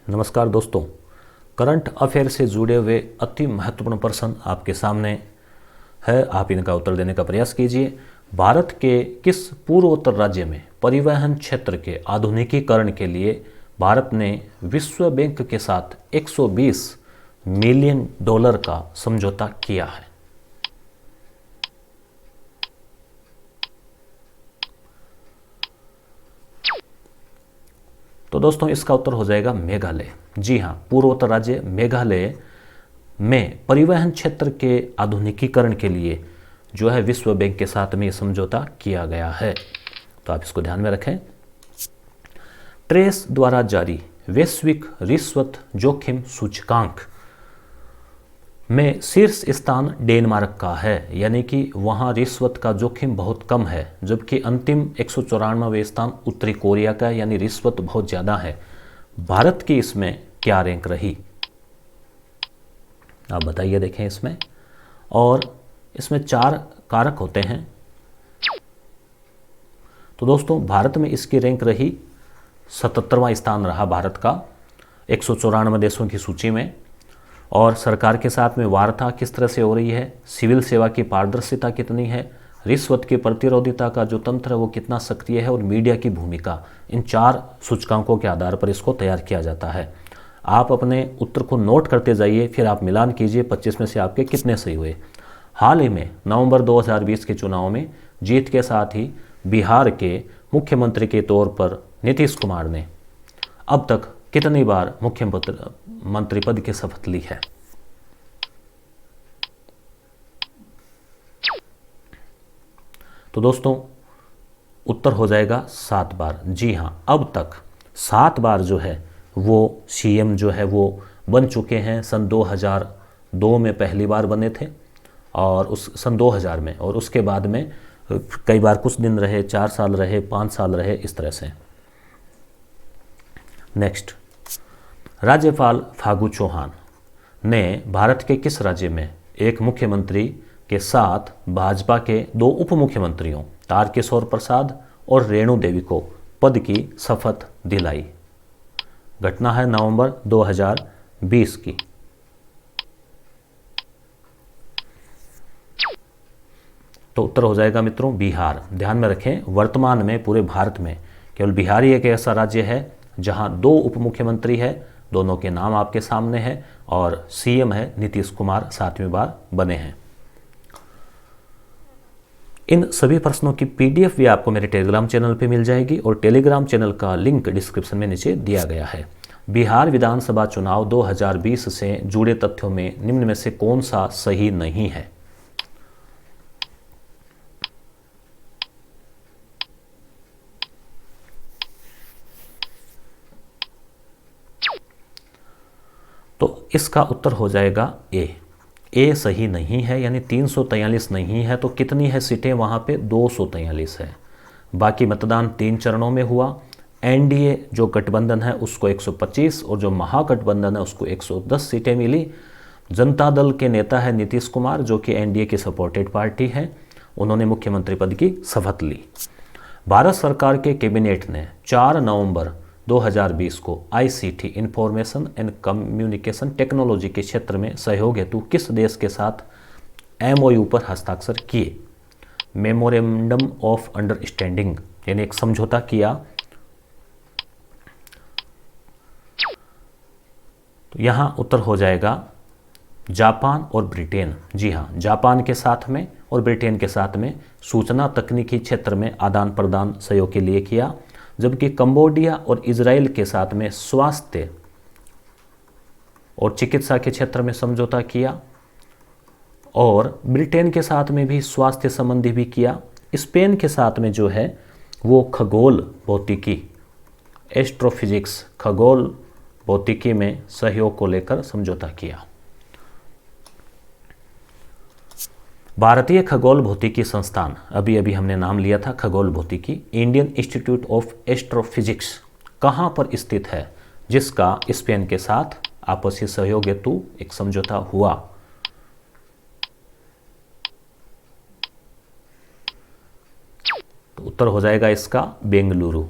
नमस्कार दोस्तों, current affair से जुड़े हुए अति महत्वपूर्ण प्रश्न आपके सामने है। आप इनका उत्तर देने का प्रयास कीजिए। भारत के किस पूर्वोत्तर राज्य में परिवहन क्षेत्र के आधुनिकीकरण के लिए भारत ने विश्व बैंक के साथ 120 मिलियन डॉलर का समझौता किया है? तो दोस्तों, इसका उत्तर हो जाएगा मेघालय। जी हाँ, पूर्वोत्तर राज्य मेघालय में परिवहन क्षेत्र के आधुनिकीकरण के लिए जो है विश्व बैंक के साथ में ये समझौता किया गया है। तो आप इसको ध्यान में रखें। ट्रेस द्वारा जारी वैश्विक रिश्वत जोखिम सूचकांक में शीर्ष स्थान डेनमार्क का है, यानी कि वहाँ रिश्वत का जोखिम बहुत कम है, जबकि अंतिम 194वें स्थान उत्तरी कोरिया का है, यानी रिश्वत बहुत ज़्यादा है। भारत की इसमें क्या रैंक रही, आप बताइए। देखें इसमें, और इसमें 4 कारक होते हैं। तो दोस्तों, भारत में इसकी रैंक रही 77वां स्थान रहा भारत का 194 देशों की सूची में। और सरकार के साथ में वार्ता किस तरह से हो रही है, सिविल सेवा की पारदर्शिता कितनी है, रिश्वत की प्रतिरोधिता का जो तंत्र है वो कितना सक्रिय है, और मीडिया की भूमिका, इन 4 सूचकांकों के आधार पर इसको तैयार किया जाता है। आप अपने उत्तर को नोट करते जाइए, फिर आप मिलान कीजिए 25 में से आपके कितने सही हुए। हाल ही में नवंबर 2020 के चुनाव में जीत के साथ ही बिहार के मुख्यमंत्री के तौर पर नीतीश कुमार ने अब तक कितनी बार मुख्यमंत्री पद की शपथ ली है? तो दोस्तों, उत्तर हो जाएगा 7 बार। जी हाँ, अब तक 7 बार जो है वो सीएम जो है वो बन चुके हैं। सन 2002 में पहली बार बने थे, और उस सन 2000 में, और उसके बाद में कई बार कुछ दिन रहे, 4 साल रहे, 5 साल रहे, इस तरह से। नेक्स्ट, राज्यपाल फागू चौहान ने भारत के किस राज्य में एक मुख्यमंत्री के साथ भाजपा के 2 उप मुख्यमंत्रियों तारकिशोर प्रसाद और रेणु देवी को पद की शपथ दिलाई? घटना है नवंबर 2020 की। तो उत्तर हो जाएगा मित्रों बिहार। ध्यान में रखें, वर्तमान में पूरे भारत में केवल बिहार ही एक ऐसा राज्य है जहां 2 उप मुख्यमंत्री है, दोनों के नाम आपके सामने हैं, और सीएम है नीतीश कुमार, 7वीं बार बने हैं। इन सभी प्रश्नों की पीडीएफ भी आपको मेरे टेलीग्राम चैनल पे मिल जाएगी, और टेलीग्राम चैनल का लिंक डिस्क्रिप्शन में नीचे दिया गया है। बिहार विधानसभा चुनाव 2020 से जुड़े तथ्यों में निम्न में से कौन सा सही नहीं है? तो इसका उत्तर हो जाएगा ए सही नहीं है, यानी 343 नहीं है। तो कितनी है सीटें वहाँ पे? 243 है। बाकी मतदान 3 चरणों में हुआ। एनडीए जो गठबंधन है उसको 125, और जो महागठबंधन है उसको 110 सीटें मिली। जनता दल के नेता है नीतीश कुमार, जो कि एनडीए की सपोर्टेड पार्टी है, उन्होंने मुख्यमंत्री पद की शपथ ली। भारत सरकार के कैबिनेट ने 4 नवंबर 2020 को ICT information and communication technology के क्षेत्र में सहयोग हेतु किस देश के साथ एमओयू पर हस्ताक्षर किए? मेमोरेंडम ऑफ अंडरस्टैंडिंग, यानी एक समझौता किया। तो यहां उत्तर हो जाएगा जापान और ब्रिटेन। जी हाँ, जापान के साथ में और ब्रिटेन के साथ में सूचना तकनीकी क्षेत्र में आदान प्रदान सहयोग के लिए किया, जबकि कंबोडिया और इजराइल के साथ में स्वास्थ्य और चिकित्सा के क्षेत्र में समझौता किया, और ब्रिटेन के साथ में भी स्वास्थ्य संबंधी भी किया। स्पेन के साथ में जो है वो खगोल भौतिकी, एस्ट्रोफिजिक्स, खगोल भौतिकी में सहयोग को लेकर समझौता किया। भारतीय खगोल भौतिकी संस्थान, अभी अभी हमने नाम लिया था खगोल भौतिकी, इंडियन इंस्टीट्यूट ऑफ एस्ट्रोफिजिक्स, कहाँ पर स्थित है, जिसका स्पेन के साथ आपसी सहयोग हेतु एक समझौता हुआ? तो उत्तर हो जाएगा इसका बेंगलुरु।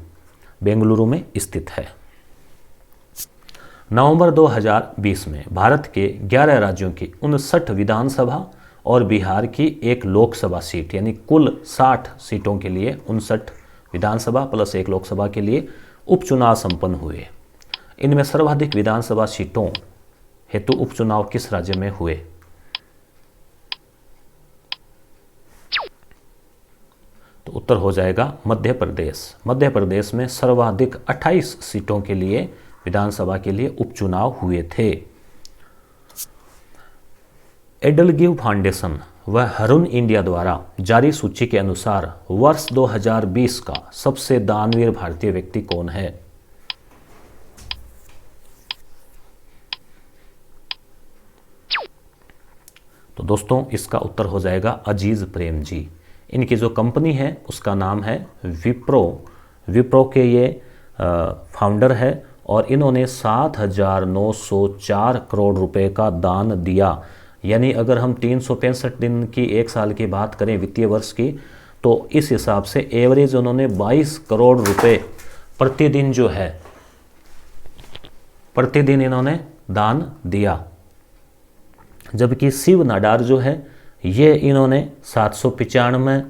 बेंगलुरु में स्थित है। नवंबर 2020 में भारत के 11 राज्यों की 59 विधानसभा और बिहार की एक लोकसभा सीट, यानी कुल 60 सीटों के लिए 59 विधानसभा प्लस एक लोकसभा के लिए उपचुनाव संपन्न हुए। इनमें सर्वाधिक विधानसभा सीटों हेतु उपचुनाव किस राज्य में हुए? तो उत्तर हो जाएगा मध्य प्रदेश। मध्य प्रदेश में सर्वाधिक 28 सीटों के लिए विधानसभा के लिए उपचुनाव हुए थे। एडलगिव फाउंडेशन व हरुन इंडिया द्वारा जारी सूची के अनुसार वर्ष 2020 का सबसे दानवीर भारतीय व्यक्ति कौन है? तो दोस्तों इसका उत्तर हो जाएगा अजीज प्रेम जी। इनकी जो कंपनी है उसका नाम है विप्रो। विप्रो के ये फाउंडर है और इन्होंने 7,904 करोड़ रुपए का दान दिया। यानी अगर हम 365 दिन की एक साल की बात करें वित्तीय वर्ष की, तो इस हिसाब से एवरेज उन्होंने 22 करोड़ रुपए प्रतिदिन जो है प्रतिदिन इन्होंने दान दिया। जबकि शिव नाडार जो है ये इन्होंने 795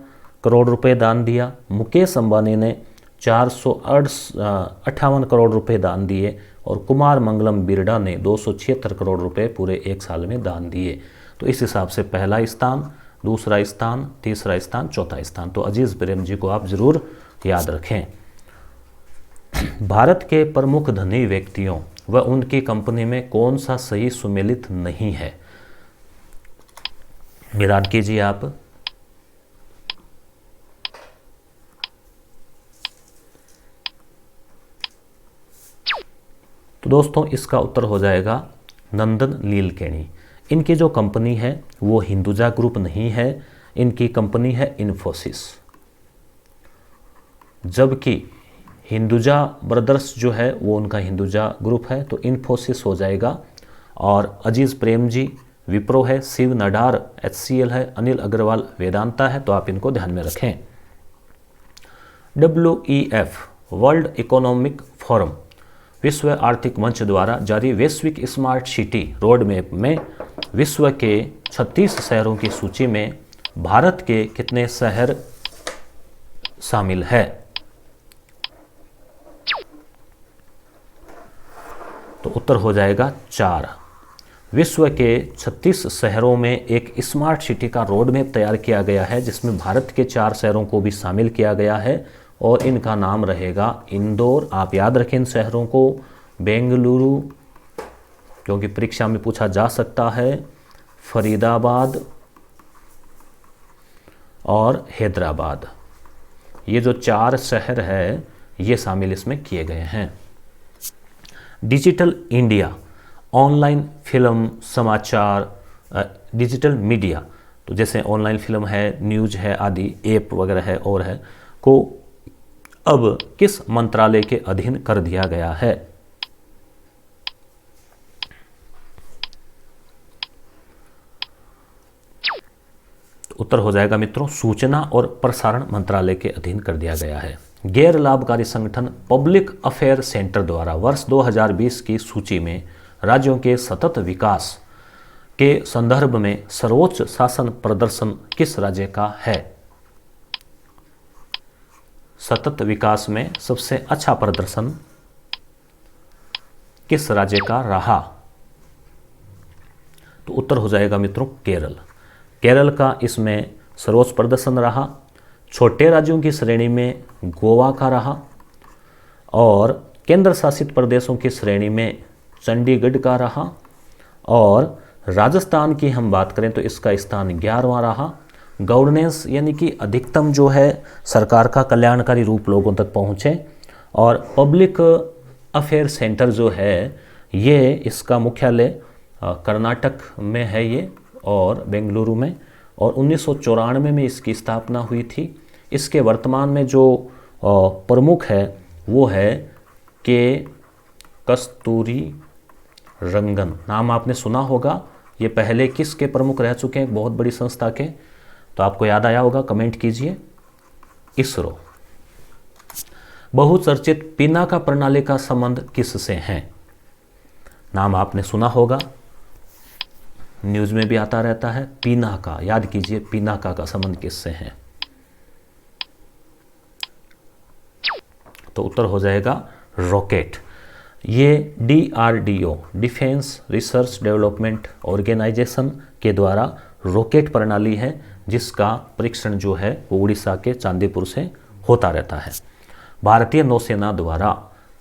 करोड़ रुपए दान दिया। मुकेश अंबानी ने 458 करोड़ रुपए दान दिए और कुमार मंगलम बिरडा ने 276 करोड़ रुपए पूरे एक साल में दान दिए। तो इस हिसाब से पहला स्थान, दूसरा स्थान, तीसरा स्थान, चौथा स्थान। तो अजीज प्रेम जी को आप जरूर याद रखें। भारत के प्रमुख धनी व्यक्तियों व उनकी कंपनी में कौन सा सही सुमेलित नहीं है? मिलान कीजिए आप। तो दोस्तों इसका उत्तर हो जाएगा नंदन नीलकेणी। इनकी जो कंपनी है वो हिंदुजा ग्रुप नहीं है, इनकी कंपनी है इन्फोसिस। जबकि हिंदुजा ब्रदर्स जो है वो उनका हिंदुजा ग्रुप है, तो इन्फोसिस हो जाएगा। और अजीज प्रेम जी विप्रो है, शिव नाडार HCL है, अनिल अग्रवाल वेदांता है। तो आप इनको ध्यान में रखें। WEF वर्ल्ड इकोनॉमिक फोरम विश्व आर्थिक मंच द्वारा जारी वैश्विक स्मार्ट सिटी रोड मैप में विश्व के 36 शहरों की सूची में भारत के कितने शहर शामिल है? तो उत्तर हो जाएगा 4। विश्व के 36 शहरों में एक स्मार्ट सिटी का रोड मैप तैयार किया गया है जिसमें भारत के 4 शहरों को भी शामिल किया गया है और इनका नाम रहेगा इंदौर। आप याद रखें इन शहरों को। बेंगलुरु, क्योंकि परीक्षा में पूछा जा सकता है, फरीदाबाद और हैदराबाद। ये जो 4 शहर है ये शामिल इसमें किए गए हैं। डिजिटल इंडिया ऑनलाइन फिल्म, समाचार, डिजिटल मीडिया, तो जैसे ऑनलाइन फिल्म है, न्यूज है आदि, ऐप वगैरह है और है, को अब किस मंत्रालय के अधीन कर दिया गया है? तो उत्तर हो जाएगा मित्रों सूचना और प्रसारण मंत्रालय के अधीन कर दिया गया है। गैर लाभकारी संगठन पब्लिक अफेयर सेंटर द्वारा वर्ष 2020 की सूची में राज्यों के सतत विकास के संदर्भ में सर्वोच्च शासन प्रदर्शन किस राज्य का है? सतत विकास में सबसे अच्छा प्रदर्शन किस राज्य का रहा? तो उत्तर हो जाएगा मित्रों केरल। केरल का इसमें सर्वोच्च प्रदर्शन रहा। छोटे राज्यों की श्रेणी में गोवा का रहा और केंद्र शासित प्रदेशों की श्रेणी में चंडीगढ़ का रहा। और राजस्थान की हम बात करें तो इसका स्थान 11वां रहा। गवर्नेंस यानी कि अधिकतम जो है सरकार का कल्याणकारी रूप लोगों तक पहुँचे। और पब्लिक अफेयर सेंटर जो है ये इसका मुख्यालय कर्नाटक में है ये और बेंगलुरु में, और 1994 में इसकी स्थापना हुई थी। इसके वर्तमान में जो प्रमुख है वो है के कस्तूरी रंगन। नाम आपने सुना होगा। ये पहले किसके प्रमुख रह चुके हैं? बहुत बड़ी संस्था के। तो आपको याद आया होगा, कमेंट कीजिए। इसरो। बहुचर्चित पिनाका प्रणाली का संबंध किससे है? नाम आपने सुना होगा, न्यूज़ में भी आता रहता है, पिनाका। याद कीजिए पिनाका का संबंध किससे है? तो उत्तर हो जाएगा रॉकेट। ये DRDO defence research development organisation के द्वारा रॉकेट प्रणाली है, जिसका परीक्षण जो है वो उड़ीसा के चांदीपुर से होता रहता है। भारतीय नौसेना द्वारा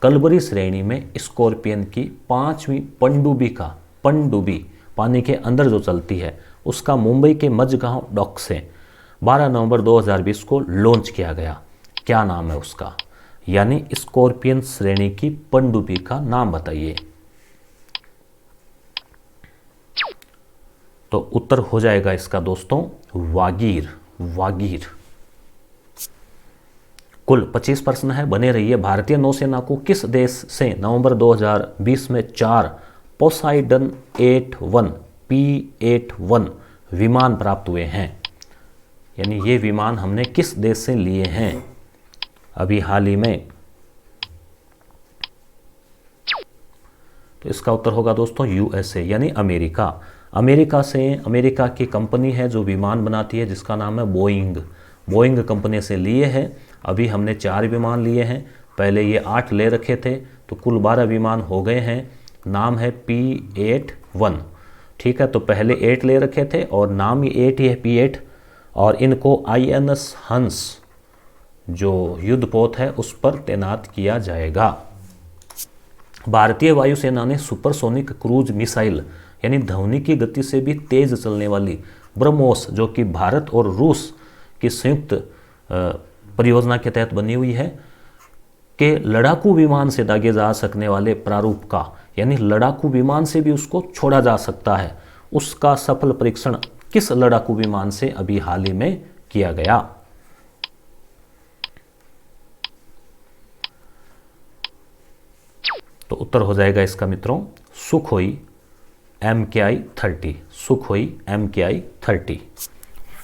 कलबरी श्रेणी में स्कॉर्पियन की 5वीं पनडुब्बी पानी के अंदर जो चलती है, उसका मुंबई के मझगांव डॉक से 12 नवंबर 2020 को लॉन्च किया गया। क्या नाम है उसका? यानी स्कॉर्पियन श्रेणी की पनडुब्बी का नाम बताइए। तो उत्तर हो जाएगा इसका दोस्तों वागीर। कुल 25 प्रश्न है, बने रहिए। भारतीय नौसेना को किस देश से नवंबर 2020 में 4 पोसाइडन P-81 विमान प्राप्त हुए हैं? यानी ये विमान हमने किस देश से लिए हैं अभी हाल ही में? तो इसका उत्तर होगा दोस्तों USA यानी अमेरिका। अमेरिका की कंपनी है जो विमान बनाती है, जिसका नाम है बोइंग कंपनी से लिए हैं। अभी हमने 4 विमान लिए हैं, पहले ये 8 ले रखे थे, तो कुल 12 विमान हो गए हैं। नाम है P-81, ठीक है। तो पहले 8 ले रखे थे और नाम ही 8 ही है, P-8। और इनको INS हंस जो युद्धपोत है उस पर तैनात किया जाएगा। भारतीय वायुसेना ने सुपरसोनिक क्रूज मिसाइल यानी ध्वनि की गति से भी तेज चलने वाली ब्रह्मोस, जो कि भारत और रूस की संयुक्त परियोजना के तहत बनी हुई है, के लड़ाकू विमान से दागे जा सकने वाले प्रारूप का, यानी लड़ाकू विमान से भी उसको छोड़ा जा सकता है, उसका सफल परीक्षण किस लड़ाकू विमान से अभी हाल ही में किया गया? तो उत्तर हो जाएगा इसका मित्रों सुखोई MKI-30।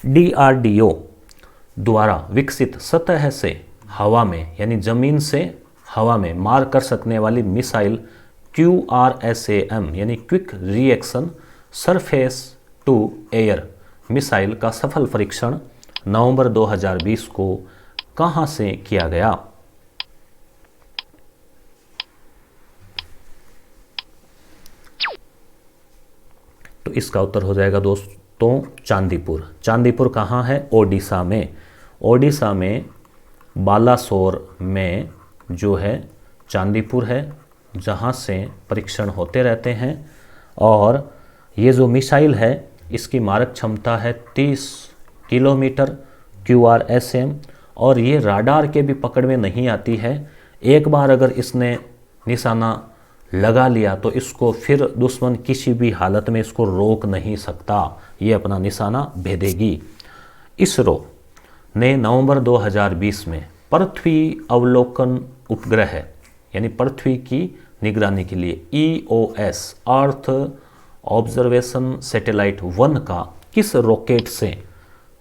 DRDO द्वारा विकसित सतह से हवा में यानी जमीन से हवा में मार कर सकने वाली मिसाइल QRSAM यानी quick reaction surface to air missile का सफल परीक्षण नवंबर 2020 को कहां से किया गया? तो इसका उत्तर हो जाएगा दोस्तों चांदीपुर कहाँ है? ओडिशा में बालासोर में जो है चांदीपुर है, जहाँ से परीक्षण होते रहते हैं। और ये जो मिसाइल है इसकी मारक क्षमता है 30 किलोमीटर QRSAM, और ये राडार के भी पकड़ में नहीं आती है। एक बार अगर इसने निशाना लगा लिया तो इसको फिर दुश्मन किसी भी हालत में इसको रोक नहीं सकता, ये अपना निशाना भेदेगी। इसरो ने नवंबर 2020 में पृथ्वी अवलोकन उपग्रह यानी पृथ्वी की निगरानी के लिए EOS अर्थ ऑब्जर्वेशन सैटेलाइट 1 का किस रॉकेट से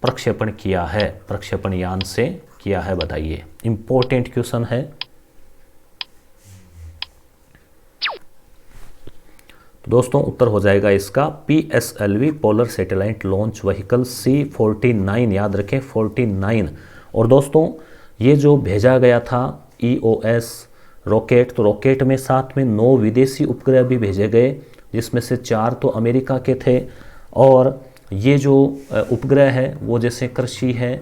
प्रक्षेपण किया है? प्रक्षेपण यान से किया है, बताइए। इंपॉर्टेंट क्वेश्चन है। दोस्तों उत्तर हो जाएगा इसका PSLV polar satellite launch vehicle C-49, याद रखें 49। और दोस्तों ये जो भेजा गया था EOS रॉकेट, तो रॉकेट में साथ में 9 विदेशी उपग्रह भी भेजे गए, जिसमें से 4 तो अमेरिका के थे। और ये जो उपग्रह है वो जैसे कृषि है,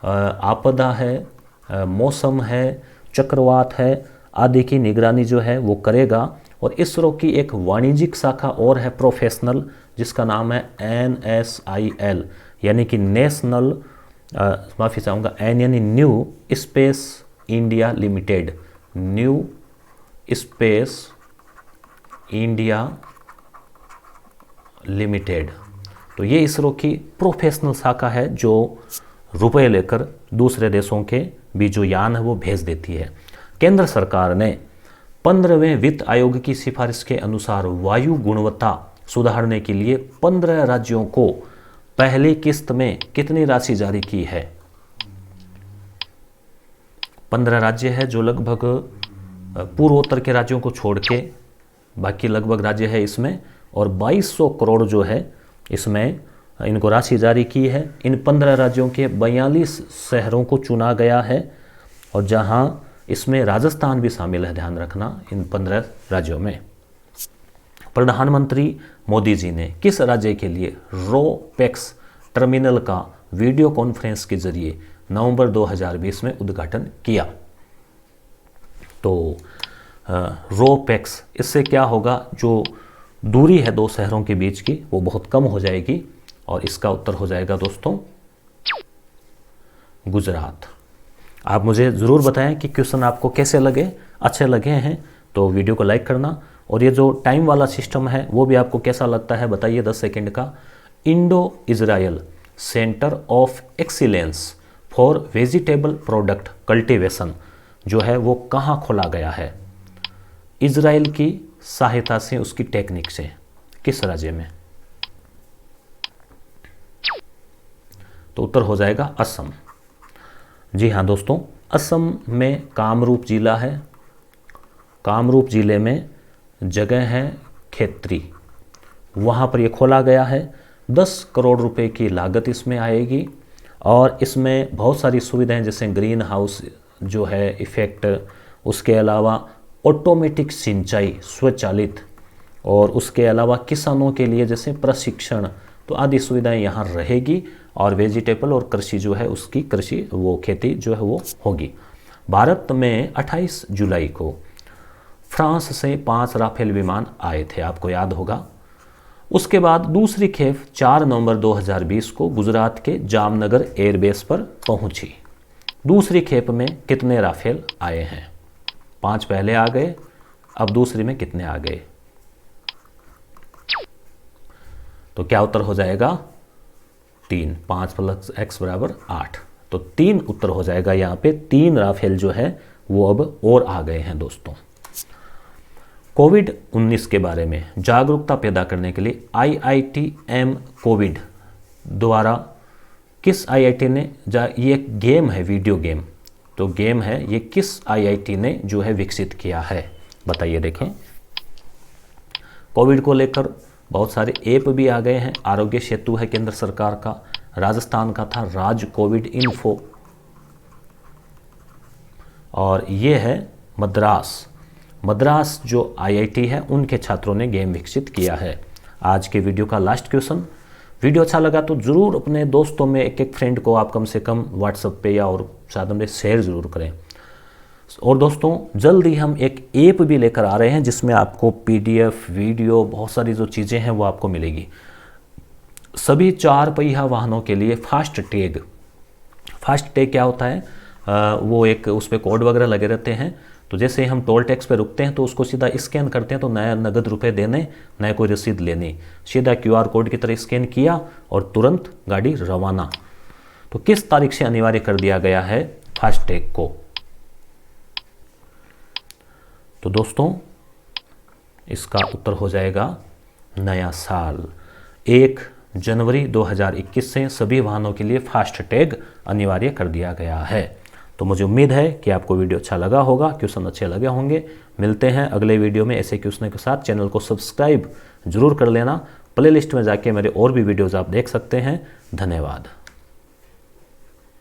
आपदा है, मौसम है, चक्रवात है आदि की निगरानी जो है वो करेगा। और इसरो की एक वाणिज्यिक शाखा और है प्रोफेशनल, जिसका नाम है NSIL यानी कि नेशनल माफ़ी चाहूँगा N यानी new space India limited, new space India limited. तो ये इसरो की प्रोफेशनल शाखा है जो रुपए लेकर दूसरे देशों के भी जो यान है वो भेज देती है। केंद्र सरकार ने 15वें वित्त आयोग की सिफारिश के अनुसार वायु गुणवत्ता सुधारने के लिए 15 राज्यों को पहली किस्त में कितनी राशि जारी की है? 15 राज्य है जो लगभग पूर्वोत्तर के राज्यों को छोड़ के बाकी लगभग राज्य है इसमें, और 2200 करोड़ जो है इसमें इनको राशि जारी की है। इन 15 राज्यों के 42 शहरों को चुना गया है, और जहां इसमें राजस्थान भी शामिल है, ध्यान रखना, इन 15 राज्यों में। प्रधानमंत्री मोदी जी ने किस राज्य के लिए रो पैक्स टर्मिनल का वीडियो कॉन्फ्रेंस के जरिए नवंबर 2020 में उद्घाटन किया? तो रो पैक्स, इससे क्या होगा, जो दूरी है दो शहरों के बीच की वो बहुत कम हो जाएगी, और इसका उत्तर हो जाएगा दोस्तों गुजरात। आप मुझे ज़रूर बताएं कि क्वेश्चन आपको कैसे लगे, अच्छे लगे हैं तो वीडियो को लाइक करना, और ये जो टाइम वाला सिस्टम है वो भी आपको कैसा लगता है बताइए, 10 सेकंड का। Indo Israel centre of excellence for vegetable product cultivation जो है वो कहाँ खोला गया है? इजराइल की सहायता से, उसकी टेक्निक से, किस राज्य में? तो उत्तर हो जाएगा असम। जी हाँ दोस्तों, असम में कामरूप जिला है। कामरूप जिले में जगह है खेत्री, वहाँ पर ये खोला गया है। 10 करोड़ रुपए की लागत इसमें आएगी, और इसमें बहुत सारी सुविधाएं जैसे ग्रीन हाउस जो है इफेक्ट, उसके अलावा ऑटोमेटिक सिंचाई स्वचालित, और उसके अलावा किसानों के लिए जैसे प्रशिक्षण, तो आदि सुविधाएं यहाँ रहेगी। और वेजिटेबल और कृषि जो है उसकी कृषि वो खेती जो है वो होगी। भारत में 28 जुलाई को फ्रांस से 5 राफेल विमान आए थे, आपको याद होगा। उसके बाद दूसरी खेप 4 नवंबर 2020 को गुजरात के जामनगर एयरबेस पर पहुंची। दूसरी खेप में कितने राफेल आए हैं? 5 पहले आ गए, अब दूसरी में कितने आ गए? तो क्या उत्तर हो जाएगा? 3। 5 + x = 8, तो 3 उत्तर हो जाएगा। यहाँ पे 3 राफेल जो है वो अब और आ गए हैं दोस्तों। कोविड-19 के बारे में जागरूकता पैदा करने के लिए IITM कोविड द्वारा किस IIT ने, ये एक गेम है, वीडियो गेम, तो गेम है, ये किस IIT ने जो है विकसित किया है बताइए। देखें, कोविड को लेकर बहुत सारे ऐप भी आ गए हैं। आरोग्य सेतु है केंद्र सरकार का, राजस्थान का था राज कोविड इन्फो, और ये है मद्रास जो IIT है उनके छात्रों ने गेम विकसित किया है। आज के वीडियो का लास्ट क्वेश्चन। वीडियो अच्छा लगा तो ज़रूर अपने दोस्तों में एक फ्रेंड को आप कम से कम व्हाट्सएप पे या और साधन में शेयर ज़रूर करें। और दोस्तों जल्द ही हम एक ऐप भी लेकर आ रहे हैं जिसमें आपको PDF, वीडियो, बहुत सारी जो चीज़ें हैं वो आपको मिलेगी। सभी 4 पहिया वाहनों के लिए फास्ट टैग क्या होता है? वो एक उस पर कोड वगैरह लगे रहते हैं, तो जैसे हम टोल टैक्स पे रुकते हैं तो उसको सीधा स्कैन करते हैं, तो नया नगद रुपए देने, नया कोई रसीद लेनी, सीधा QR कोड की तरह स्कैन किया और तुरंत गाड़ी रवाना। तो किस तारीख से अनिवार्य कर दिया गया है फास्टैग को? तो दोस्तों इसका उत्तर हो जाएगा नया साल। 1 जनवरी 2021 से सभी वाहनों के लिए फास्टैग अनिवार्य कर दिया गया है। तो मुझे उम्मीद है कि आपको वीडियो अच्छा लगा होगा, क्वेश्चन अच्छे लगे होंगे। मिलते हैं अगले वीडियो में ऐसे क्वेश्चन के साथ। चैनल को सब्सक्राइब जरूर कर लेना। प्लेलिस्ट में जाके मेरे और भी वीडियोज़ आप देख सकते हैं। धन्यवाद।